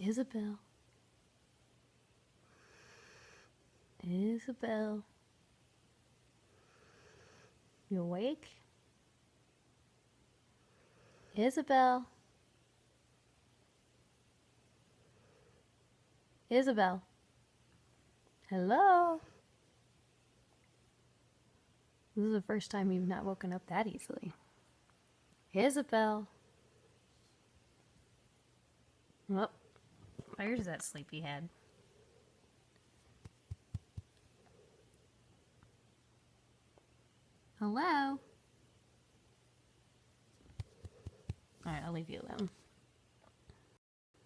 Isabel. Isabel. You awake? Isabel. Isabel. Hello? This is the first time you've not woken up that easily. Isabel. Well, where's that sleepyhead? Hello? Alright, I'll leave you alone.